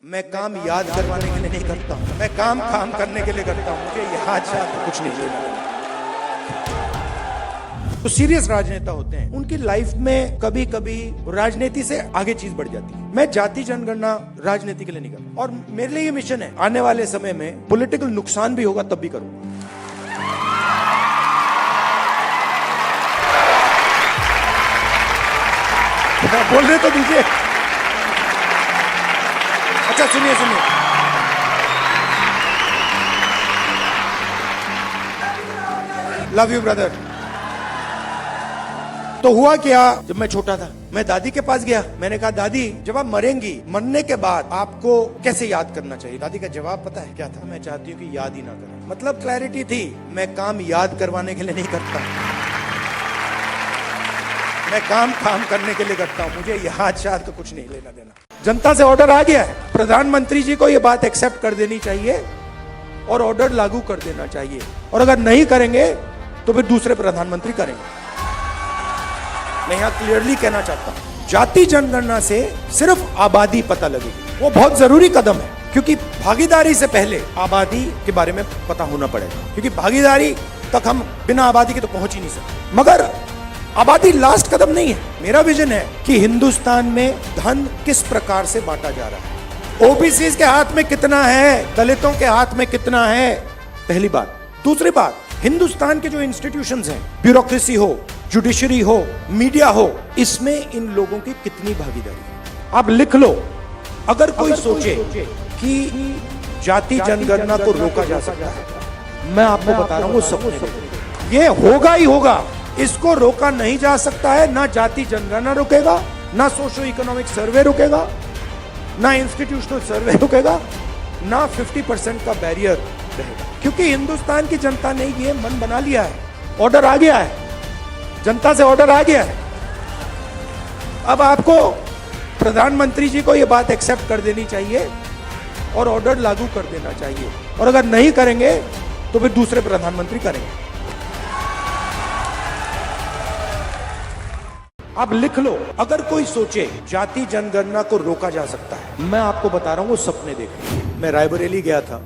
मैं काम याद करवाने के लिए नहीं करता हूँ, मैं काम करने के लिए करता हूँ। मुझे याद शायद कुछ नहीं लेना। तो सीरियस राजनेता होते हैं, उनकी लाइफ में कभी कभी राजनीति से आगे चीज बढ़ जाती है। मैं जाति जनगणना राजनीति के लिए नहीं करता, और मेरे लिए ये मिशन है, आने वाले समय में पॉलिटिकल नुकसान भी होगा तब भी करूंगा। बोलने तो दीजिए। अच्छा सुनिए लव यू ब्रदर। तो हुआ क्या, जब मैं छोटा था मैं दादी के पास गया। मैंने कहा दादी, जब आप मरेंगी, मरने के बाद आपको कैसे याद करना चाहिए? दादी का जवाब पता है क्या था? मैं चाहती हूँ कि याद ही ना करें। मतलब क्लैरिटी थी, मैं काम याद करवाने के लिए नहीं करता, मैं काम करने के लिए करता हूँ। मुझे याद शायद तो कुछ नहीं लेना देना। जनता से ऑर्डर आ गया है, प्रधानमंत्री जी को यह बात एक्सेप्ट कर देनी चाहिए और ऑर्डर लागू कर देना चाहिए, और अगर नहीं करेंगे तो फिर दूसरे प्रधानमंत्री करेंगे। मैं यहां क्लियरली कहना चाहता हूं, जाति जनगणना से सिर्फ आबादी पता लगेगी। वो बहुत जरूरी कदम है, क्योंकि भागीदारी से पहले आबादी के बारे में पता होना पड़ेगा, क्योंकि भागीदारी तक हम बिना आबादी के तो पहुंच ही नहीं सकते। मगर आबादी लास्ट कदम नहीं है। मेरा विजन है कि हिंदुस्तान में धन किस प्रकार से बांटा जा रहा है, ओबीसी के हाथ में कितना है, दलितों के हाथ में कितना है, पहली बात। दूसरी बात, हिंदुस्तान के जो इंस्टीट्यूशंस हैं, ब्यूरोक्रेसी हो, जुडिशरी हो, मीडिया हो, इसमें इन लोगों की कितनी भागीदारी है। आप लिख लो, अगर कोई सोचे कि जाति जनगणना को रोका जा सकता है, मैं आपको बता रहा हूं वो सपने। ये होगा ही होगा, इसको रोका नहीं जा सकता है। ना जाति जनगणना रुकेगा, ना सोशो इकोनॉमिक सर्वे रुकेगा, ना इंस्टीट्यूशनल सर्वे रुकेगा, ना 50% का बैरियर रहेगा, क्योंकि हिंदुस्तान की जनता ने ये मन बना लिया है। ऑर्डर आ गया है, जनता से ऑर्डर आ गया है। अब आपको प्रधानमंत्री जी को यह बात एक्सेप्ट कर देनी चाहिए और ऑर्डर लागू कर देना चाहिए, और अगर नहीं करेंगे तो फिर दूसरे प्रधानमंत्री करेंगे। आप लिख लो, अगर कोई सोचे जाति जनगणना को रोका जा सकता है, मैं आपको बता रहा हूं वो सपने देखे। मैं रायबरेली गया था,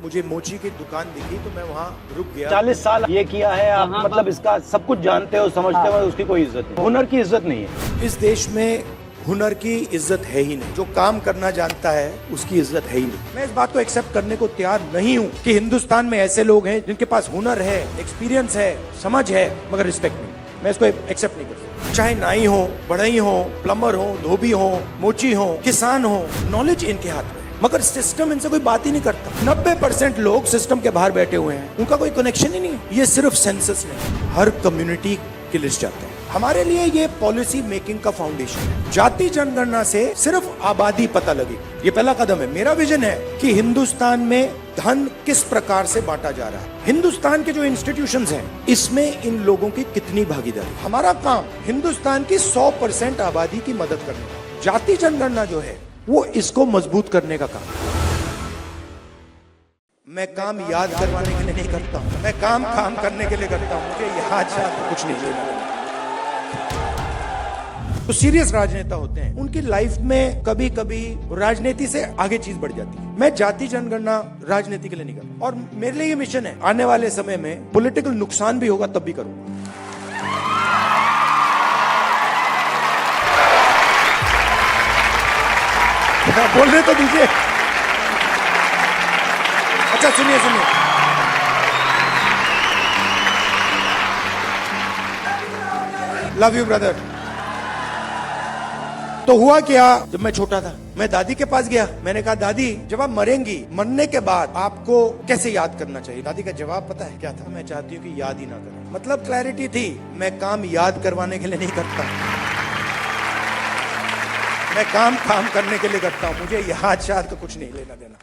मुझे मोची की दुकान दिखी तो मैं वहां रुक गया। 40 साल ये किया है आप, मतलब इसका सब कुछ जानते हो, समझते हो, उसकी कोई इज्जत नहीं, हुनर की इज्जत नहीं है। इस देश में हुनर की इज्जत है ही नहीं। जो काम करना जानता है उसकी इज्जत है ही नहीं। मैं इस बात को एक्सेप्ट करने को तैयार नहीं हूं कि हिंदुस्तान में ऐसे लोग हैं जिनके पास हुनर है, एक्सपीरियंस है, समझ है, मगर रिस्पेक्ट नहीं। मैं इसको एक्सेप्ट नहीं कर सकता। चाहे नाई हो, बढ़ई हो, प्लम्बर हो, धोबी हो, मोची हो, किसान हो, नॉलेज इनके हाथ में, मगर सिस्टम इनसे कोई बात ही नहीं करता। 90% लोग सिस्टम के बाहर बैठे हुए हैं, उनका कोई कनेक्शन ही नहीं है। ये सिर्फ सेंसस नहीं, हर कम्युनिटी की लिस्ट जाते हैं। हमारे लिए ये पॉलिसी मेकिंग का फाउंडेशन है। जाति जनगणना से सिर्फ आबादी पता लगी, ये पहला कदम है। मेरा विजन है कि हिंदुस्तान में धन किस प्रकार से बांटा जा रहा है, हिंदुस्तान के जो इंस्टीट्यूशंस हैं, इसमें इन लोगों की कितनी भागीदारी। हमारा काम हिंदुस्तान की 100% आबादी की मदद करना। जाति जनगणना जो है वो इसको मजबूत करने का काम। मैं काम याद करवाने के लिए नहीं करता हूं, मैं काम करने के लिए करता हूं। मुझे याद शायद कुछ नहीं लेना। तो सीरियस राजनेता होते हैं, उनकी लाइफ में कभी कभी राजनीति से आगे चीज बढ़ जाती है। मैं जाति जनगणना राजनीति के लिए नहीं करता, और मेरे लिए ये मिशन है, आने वाले समय में पॉलिटिकल नुकसान भी होगा तब भी करूंगा। बोलने तो दीजिए। अच्छा सुनिए लव यू ब्रदर। तो हुआ क्या, जब मैं छोटा था मैं दादी के पास गया। मैंने कहा दादी, जब आप मरेंगी, मरने के बाद आपको कैसे याद करना चाहिए? दादी का जवाब पता है क्या था? मैं चाहती हूँ कि याद ही ना करें। मतलब क्लैरिटी थी, मैं काम याद करवाने के लिए नहीं करता, मैं काम करने के लिए करता हूं। मुझे याद शायद तो कुछ नहीं लेना देना।